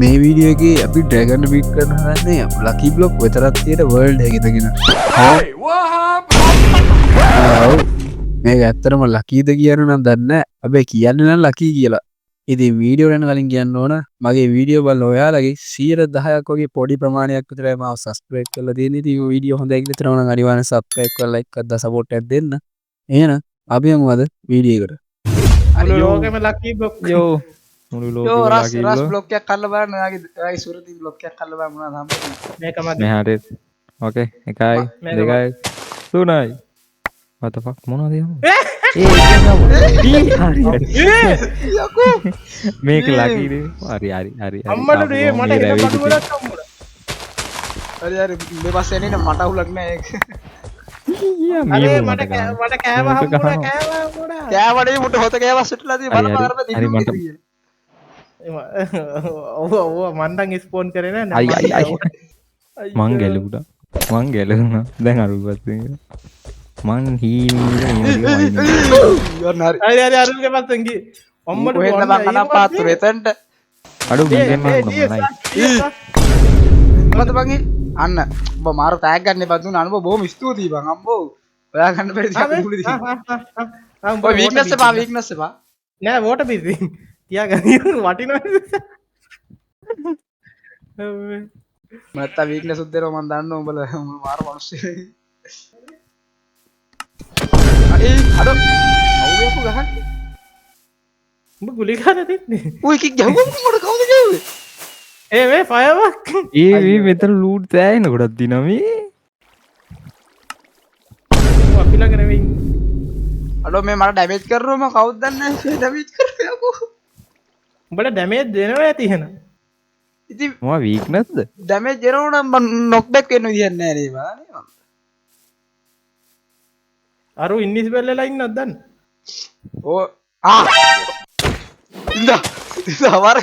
මේ වීඩියෝගේ අපි dragon beat කරන හන්නේ ලකි බ්ලොක් වෙතරත්තියට වර්ල්ඩ් හැකිතගෙන මේ ඇත්තරම ලකීද කියන නම් දන්න ඇබැ කියන්න නම් ලකී කියලා ඉති වීඩියෝ රැන කලින් කියන්න ඕන මගේ වීඩියෝ බල් ඔයාලගේ 110ක් වගේ පොඩි ප්‍රමාණයක් විතරම සස්ක්‍රයිබ් කරලා තියෙන ඉතින් වීඩියෝ හොඳයි කියලා තරවන අනිවාර්යෙන් සබ්ස්ක්‍රයිබ් කරලා ලයික් කරලා සපෝට් එකක් දෙන්න එහෙනම් අපි යමු අද වීඩියෝ එකට මුළු ලෝකෙම ලකී බ්ලොක් යෝ මුළු ලෝකෙම ලකී රස් බ්ලොක් එකක් අල්ල බලන්න ඔයාගේ සුරති බ්ලොක් එකක් අල්ල බලන්න මොනවද හම්බෙන්නේ මේකම මෙහාට ඕකේ 1 2 3යි what the fuck මොනවද යකෝ මේක ලකී හරි අම්මට මේ මට හිත බඩු ගොඩක් හම්බුණා හරි මේ පස්සේ එන්නේ මට අහුලක් නෑ ඒක අනේ මට කෑව හම්බුණා කෑවඩේ මුට හොත කෑවස්සටලා දී බලපන් අර ඔව් මන්දන් ස්පෝන් කරේ නෑ මං ගැලුණා දැන් අරුපස්සේ මං හරි අරුල්ගේ පස්සෙන් ගියේ අම්මට වෙන්න බං අනක් පාත්තුර එතනට අඩු මෙතෙන් මම මත බං අන්න ඔබ මාර ටැග් ගන්න එපා දුන්න අනුඹ බොහොම ස්තුතියි බං අම්බෝ ඔයා ගන්න බැරි දෙයක් මුලදී ඔය වීක්නස් එපා නෑ වෝටර් බිරි තියාගන්න වටිනවා මත්ත වීක්නස් උද්දේරෝ මන් දන්න උඹලා මාර මිනිස්සු අද අවුලක් ගහන්න උඹ ගුලි ගන්න තින්නේ ඔය කික් ගැහුවම මට කවුද ගැහුවේ මේ ෆයර්වර්ක් මේ මෙතන ලූට් තෑයින ගොඩක් දිනවා මේ අපි ළඟ නෙවෙයි අඩෝ මේ මට ඩැමේජ් කරනවා මම කවුද දන්නේ නැහැ ඩැමේජ් කරේ යකෝ උඹට ඩැමේජ් දෙනවා ඇති එහෙනම් ඉතින් මොවා වීක්නස්ද ඩැමේජ් දෙනවා නම් මම නොක් බෑක් වෙන්න විදියක් නැහැ නේ බලන්න අරු ඉන්විසිබල් වෙලා ඉන්නවද දන්න ඕ ඉඳා වර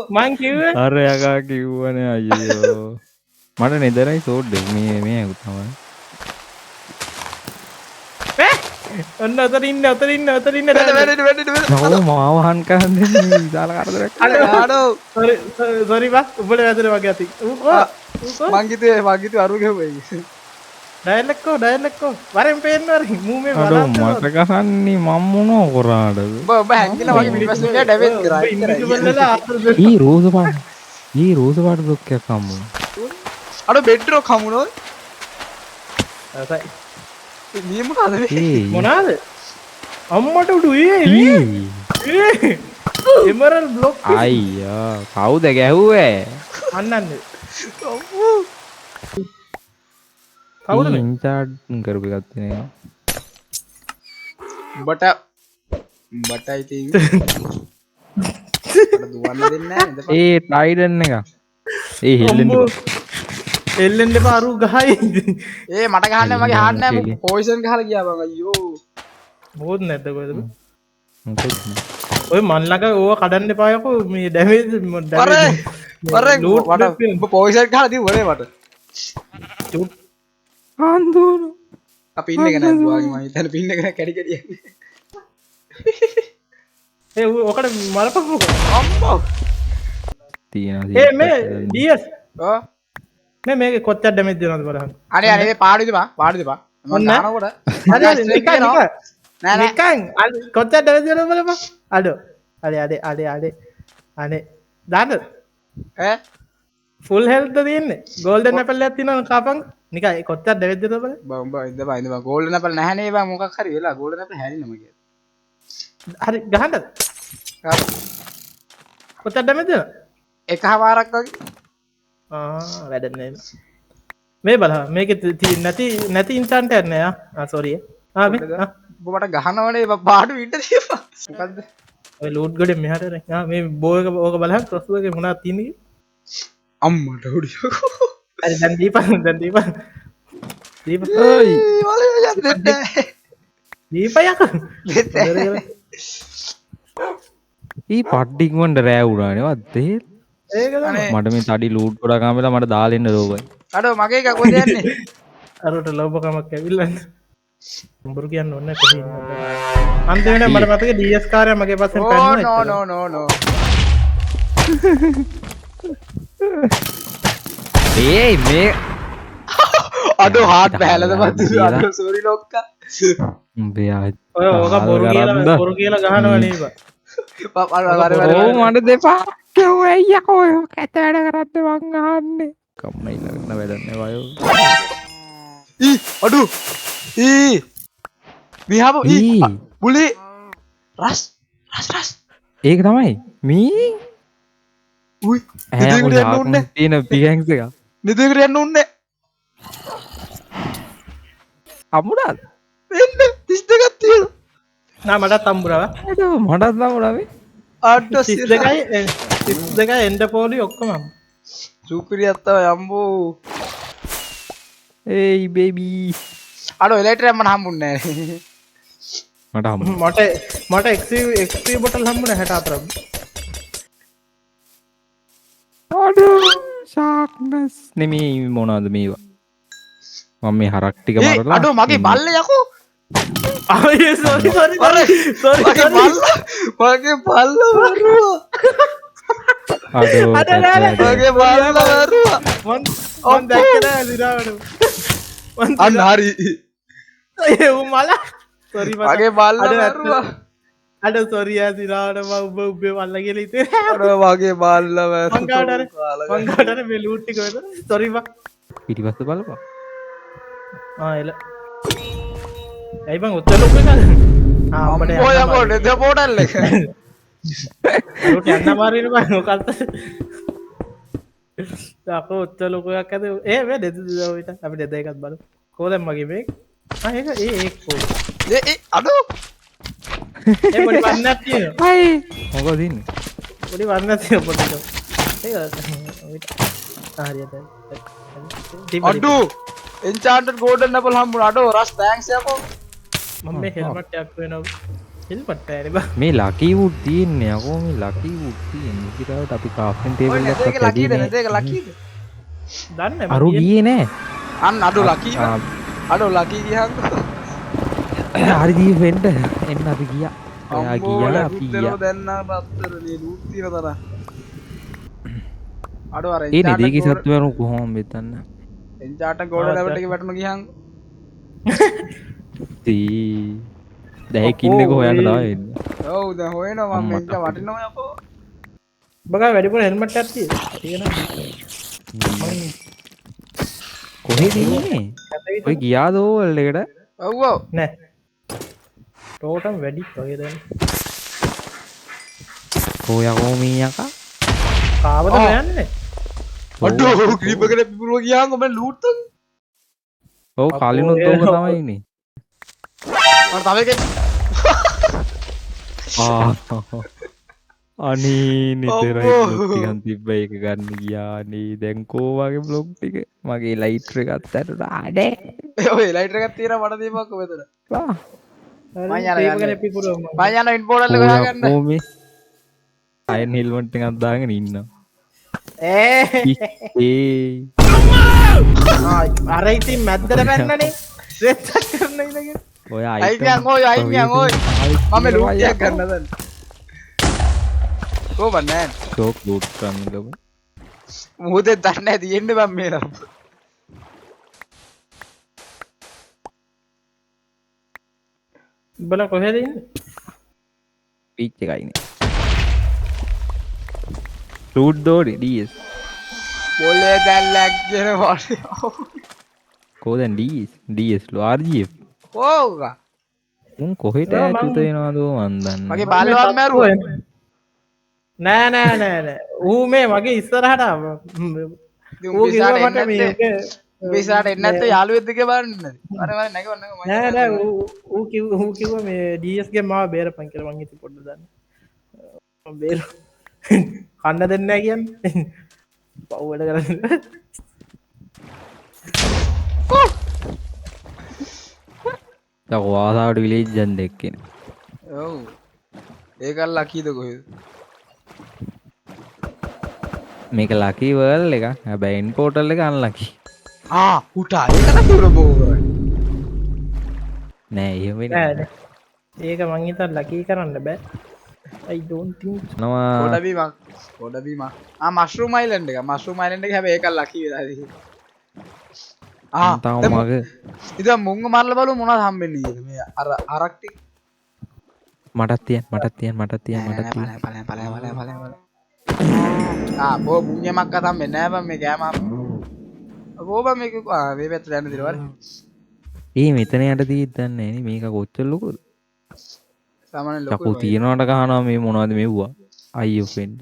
මං කිව්වේ අර යකා කිව්වනේ අයියෝ මට නෙදරයි සෝඩ් මේ ඇහුත් තමයි ඔන්න අතර ඉන්න නෝ මාවහන් කරන්න දෙන්නේ විශාල කරදරයක් අඩෝ සෝරි බා උඹට වැදෙන වගේ අති මං කිව්වේ අරු ගෙව්වයි ඩයලොග් වරෙන් පේන්න වරින් මූ මේ අඩෝ මට ගහන්නේ මම මොනෝ කරාද ඔබ හැංගිලා වගේ පිටිපස්සේ ඉන්න ඩැමේජ් කරා ඊ රෝස පාට බ්ලොක් එකක් හම්බුණා අඩෝ බෙඩ්රොක් හම්බුනොත් අසයි නියම කද මොනවාද අම්මට උඩු එමරල් බ්ලොක් අයියා කවුද ගැහුවේ අන්නන්නේ කවුද ඉන්චාර්ජ් කරපු එකක් තියෙනවා උඹට ඉතින් දුවන්න දෙන්නේ නැහැ ඒ ටයිඩන් එක ඒ එල්ලෙන්න එපා අරු ගහයි ඒ මට ගහන්න මගේ හාන්න නැහැ පොයිසන් ගහලා ගියා බං අයියෝ මොකද නැද්ද කොහෙද ඔය මන් ළඟ ඕව කඩන්න එපා යකෝ මේ ඩැමේජ් උඹ පොයිසන් ගහලා දී වරේ මට ආන්දුරු අපි ඉන්න එක නෑ දුවාගේ මම හිතන්නේ පින්න එක කැඩි කැඩි යන්නේ ඒ ඔකට මරපන් අම්මෝ තියෙනවා ඒ මේ ඩීඑස් ඔව් මේක කොච්චර ඩැමේජ් දෙනවද බලන්න අනේ මේ පාඩු දෙපා මම දානකොට හරි නිකන් කොච්චර ඩැමේජ් දෙනවද බලපන් අඩෝ අනේ දාන්න ඈ ෆුල් හෙල්ත් තියෙන්නේ ගෝල්ඩන් ඇපල් එකක් තියෙනවා කපන් නිකන් කොච්චර ඩැමේජ් දෙනවද බලන්න බම්බා ඉඳපන් ගෝල්ඩන් ඇපල් නැහැනේ බං මොකක් හරි වෙලා ගෝල්ඩන් ඇපල් හැරිනම කියලා හරි ගහන්නද කොච්චර ඩැමේජ් දෙනවද එකමාරක් වගේ වැඩක් නෑ මේ බලන්න මේකේ නැති ඉන්සන්ට් එකක් නෑ සෝරි ඔබ මට ගහනවනේ පාඩු ඉන්න තියපන් මොකද්ද ඔය ලූට් ගොඩේ මෙහාට මේ බෝ එක ඕක බලන්න ක්‍රොස් එකේ මොනවද තියෙන්නේ අම්මට උඩියෝ හරි දැන් දීපන් ඔයි වලේ යන්නේ දීපයක් ඊ පට්ටික් වන්ඩ රෑ උඩානේ වත්තේ මට මේ තඩි ලූට් ගොඩක් ආවෙලා මට දාලා එන්න ලෝබයි අඩෝ මගේ එක කොහෙද යන්නේ අරට ලෝභකමක් ඇවිල්ලා උඹරු කියන්න ඕනේ කොහේ ඉන්නවද අන්තිමට මට මතක DS කාර්යය මගේ පස්සෙන් පැන්නුවා. නෝ. ඒ මේ අඩෝ හાર્ට් බහැලද මත් අඩෝ සෝරි ලොක්කා. උඹේ ඔය ඕක බොරු කියලා ගහනවා නේද? ඕ මට දෙපා කිව්ව අයියෝ ඔය කැත වැඩ කරද්ද මං අහන්නේ කම්මයි ලගන්න වැඩන්නේ වයෝ අඩු we have පුලි රස් ඒක තමයි මී උයි නිදේකට යන්න ඕනේ තියෙන පිගැන්ස් එක නිදේකට යන්න ඕනේ අමුණාද එන්න 32ක් තියෙනවා නා මටත් අම්බුරා මටත් අමුණාවේ අඩ 32යි එන්න පොලි ඔක්කොම සුපිරියක් තමයි අම්බෝ ඒයි බේබී අඩෝ එලෙක්ට්‍රික් මම හම්බුන්නේ නැහැ මට XP බොටල් හම්බුනේ 64ක් අඩෝ ෂාක්නස් නෙමෙයි මොනවද මේවා මම මේ හරක් ටික මරලා අඩෝ මගේ බල්ල යකෝ අයියේ සෝරි මගේ බල්ල මරුවා අඩෝ මගේ බල්ල මරුවා මන් දැක්කේ නෑ දිරාවට අන්න හරි ඒ මල සෝරි මගේ බල්ල මරුවා අඩ සෝරි යා දිරාවට මම උඹේ බල්ල කියලා හිතේ අඩෝ මගේ බල්ල මරුවා මං කාටද මේ ලූට් ටික වෙද සෝරි බා පිටිපස්ස බලපන් එල ඇයි බං උත්තර ලොකු එකද අපිට ඔය පොඩ පොඩල් එක රොට යන්න මාරින බං මොකක්ද තාකෝ උත්තර ලොකු එකක් ඇද මේ දෙද විතර අපි දෙද එකක් බලමු කොහෙන්ද මගේ මේක ඒක අඩෝ ඒ පොඩි වන්නක් තියෙනවා හයි මොකද ඉන්නේ පොඩි වන්නක් තියෙනවා පොඩි ඒක අඩෝ එන්චාන්ටඩ් ගෝල්ඩන් ඇපල් හම්බුණා අඩෝ රස් තෑන්ක්ස් යකෝ මම මේ හෙල්මට් එකක් වෙනවා හෙල්මට් එකනේ බා මේ ලකී වුඩ් තියෙන්නේ යකෝ මේ ලකී වුඩ් තියෙන්නේ ඉතිරාවට අපි ක්‍රාෆ්ටින් ටේබල් එකක් ලකීද නේද ලකීද දන්නේ අරු ගියේ නෑ අන්න අඩෝ ලකී අඩෝ ලකී ගියහන් හරි දී වෙන්න එන්න අපි ගියා ඔයා ගියා අපි ගියා දැන් නම් අත්තරනේ ලූට් තියන තරම් අඩෝ අර ඒ නේ දෙකේ සත්තු වරු කොහොම මෙතන එන්චාට ගෝල්ඩන් ලෙවල් එකේ වැටුණු ගියහන් තී දැයකින්නේ කොහොයන්න තමයි වෙන්නේ ඔව් දැන් හොයනවා මම මේක වටිනවා යකෝ බගා වැඩිපුර හෙල්මට් එකක් තියෙනවා කොහෙද ඉන්නේ ඔය ගියාද ඕවල් එකට ඔව් නෑ ටෝටම් වැඩි වගේ දැන් කොයා කොමීයකා කාවද යන්නේ අඩෝ ක්‍රීපර් එකට පිපුරුව ගියාම මම ලූට් තන් ඔව් කාලිනුත් ඕක තමයි ඉන්නේ මට තව එකක් අනේ නිතරයි බ්ලොග් ටිකක් තිබ්බ එක ගන්න ගියානේ දැන් කෝ වගේ බ්ලොග් ටික මගේ ලයිටර් එකක් අතට ආඩේ ඔය ලයිටර් එකක් තියෙනවා මට දීපක්කෝ මෙතන වා මම යන පිපුරුව මම යන ඉන්පෝර්ටල් එක හොයාගන්න කොහොමද අයන් හෙල්මට් එකක් දාගෙන ඉන්නවා අර ඉතින් මැද්දට පැන්නනේ සෙට් කරන්න ඉඳගෙන ඔය අයියන් ඔය මම ලූට් එකක් ගන්න දැන් කොහොමද නෑ ෂෝක් ලූට් කරන්න ගමු මොහොතේ දන්නේ නැති එන්නේ මම මේ නම් බල කොහෙද ඉන්නේ පීච් එකයි ඉන්නේ ලූට් දෝඩි ඩීඑස් බෝලේ දැන් ලැග් වෙනවා කොහෙන්ද ඩීඑස් ලෝ ආර්ජීඑෆ් ඕවා උන් කොහෙට ඇතුත වෙනවද මන් දන්නේ මගේ බාල්ලවත් මැරුවා නෑ ඌ මේ මගේ ඉස්සරහට ඌ කිව්වා මට මේක විසාට එන්නේ නැත්නම් යාළුවෙක්ද කියලා බලන්න අර නැගවන්න නෑ ඌ කිව්වා මේ DS ගේ මාව බේරපන් කියලා මං ඉතින් පොඩ්ඩක් දන්න මම බේර කන්න දෙන්නේ නැහැ කියන්නේ පව් වැඩ කරන්නේ දැන් වාසාවට විලේජ් යන්න එක්කනේ ඔව් ඒකල් ලකීද කොහෙද මේක ලකී වර්ල්ඩ් එක හැබැයි ඉන් පෝටල් එක අන්ලකී උටා ඒක ලකී වර බෝ නෑ එහෙම වෙන්නේ ඒක මං හිතා ලකී කරන්න බෑ I don't think නවා ගොඩබීමක් මස්රූම් අයිලන්ඩ් එක මස්රූම් අයිලන්ඩ් එක හැබැයි ඒක ලකී වෙලා තියෙන්නේ තාම මගේ ඉතින් මුංග මරලා බලමු මොනවද හම්බෙන්නේ කියලා මේ අර අරක් ටික මටත් තියන් බෝ මුංගමක් කතම් වෙන්නේ නැහැ බං මේ කෑම බෝබන් මේක මේ පැත්තට යන්න දිනවල ඒ මෙතන යට දීද්දන්නේ නේ මේක කොච්චර ලොකුද සාමාන්‍ය ලොකු චකු තියනවට ගහනවා මේ මොනවද මෙව්වා අයියෝ ෆ්‍රෙන්ඩ්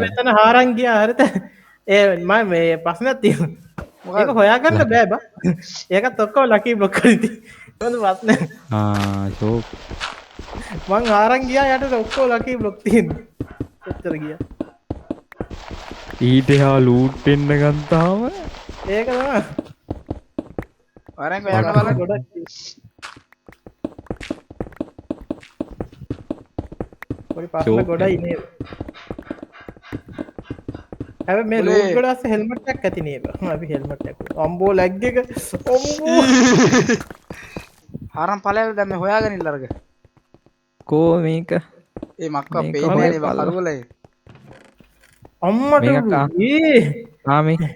මෙතන හාරන් ගියා හරිද ඒ මම මේ ප්‍රශ්නයක් තියෙනවා ඒක හොයාගන්න බෑ බා ඒකත් ඔක්කොම ලකී බ්ලොක් කරලා තියෙනවා මොකද ප්‍රශ්නේ ෂෝක් මං හාරන් ගියා යට ඔක්කොම ලකී බ්ලොක් තියෙනවා කොච්චර ගියා ඊට හා ලූට් වෙන්න ගත්තාම ඒක තමයි වරෙන් යන්න බලන්න ගොඩක් පොඩි ප්‍රශ්න ගොඩයි නේද හැබැයි මේ ලූට් ගොඩ අස්සේ හෙල්මට් එකක් ඇති නේද අපි හෙල්මට් එක අම්බෝ ලැග් එක අම්බෝ හාරම් ඵලයල් දැන් මේ හොයාගෙන ඉන්න අරග කෝ මේක ඒ මක්කා පේන්නේ නේ කරුවලේ අම්මට ආමේ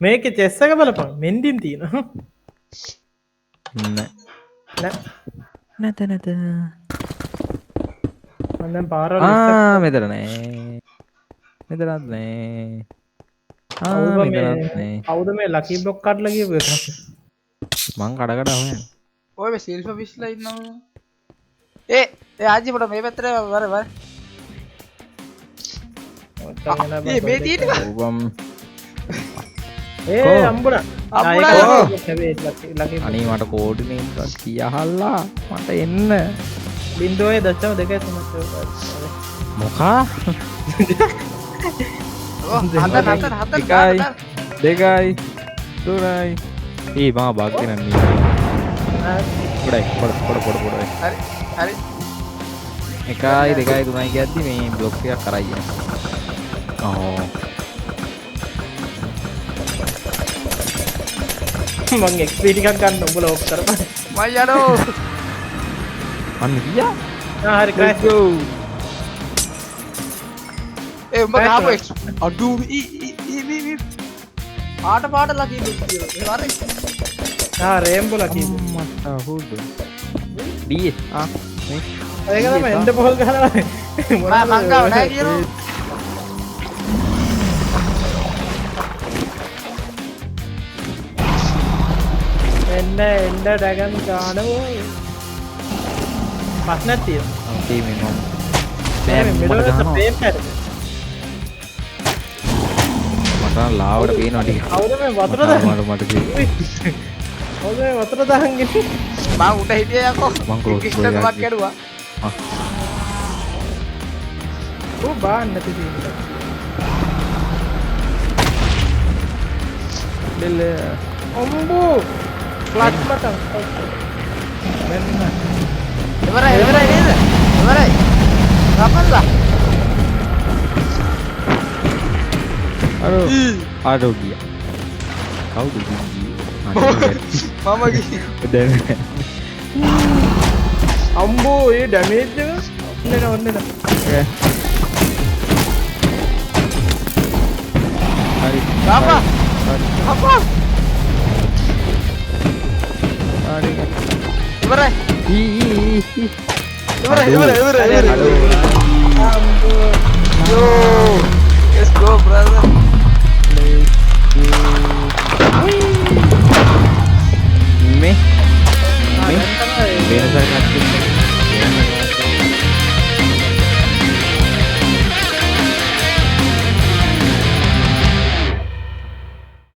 මේකේ චෙස් එක බලපන් මෙන්ඩින් තියෙනවා නැත මම දැන් පාරවල් මෙතන නෑ මෙතනත් නෑ මෙතනත් නෑ කවුද මේ ලකී බ්ලොක් කඩලා ගියපු එක මං කඩ හොයන්නේ ඔය මේ සිල්ෆර් ෆිෂ්ලා ඉන්නවා ඒ ආජි පොඩ මේ පැත්තට වර මේ තියෙන්නේ අම්බුණා අනේ මට කෝඩිනේට් එකක් කියහල්ලා මට එන්න 0.2 මොකා දෙකයි තුනයි ඒ මා බග් කරන්නේ පොඩ හරි හරි එකයි දෙකයි තුනයි කියද්දි මේ බ්ලොක් එකක් කරයි මං XP ටිකක් ගන්න උඹලා ඔෆ් කරපන් මම යනවා අන්න ගියා හරි ක්‍රැෂ් go ඒ උඹ ගාපු අඩු පාට ලකී දුක්තිය ඒ වරේ රේම්බෝ ලකී මට හුද ඩීස් මේ ඒක තමයි එන්න පොල් ගහනවා මොනවා මං ගාව නැහැ කියනවා එන්න ඩ්‍රැගන් ගානවා ප්‍රශ්නක් තියෙනවා ඔකේ මේ මම මට ලාවට පේනවා ටික කවුද මේ වතුර දාන්නේ මට කිව්වේ කවුද මේ වතුර දාන්නේ මම උඩ හිටියේ යකෝ මං ක්‍රොස් කිස්ටක් මක් කැඩුවා ඕ බාන්න නැති තියෙනවා බෙල්ල අම්බෝ ෆ්ලැට් බටන් මෙන්න ඉවරයි නේද ඉවරයි කපල්ලා අරෝ ගියා කවුද ගියේ මම ගියේ දැන් අම්බෝ ඒ ඩැමේජ් එක ඔන්න හරි අපා හරි ඉවරයි ඉවරයි yo let's go brother මේ වෙනසක් නැති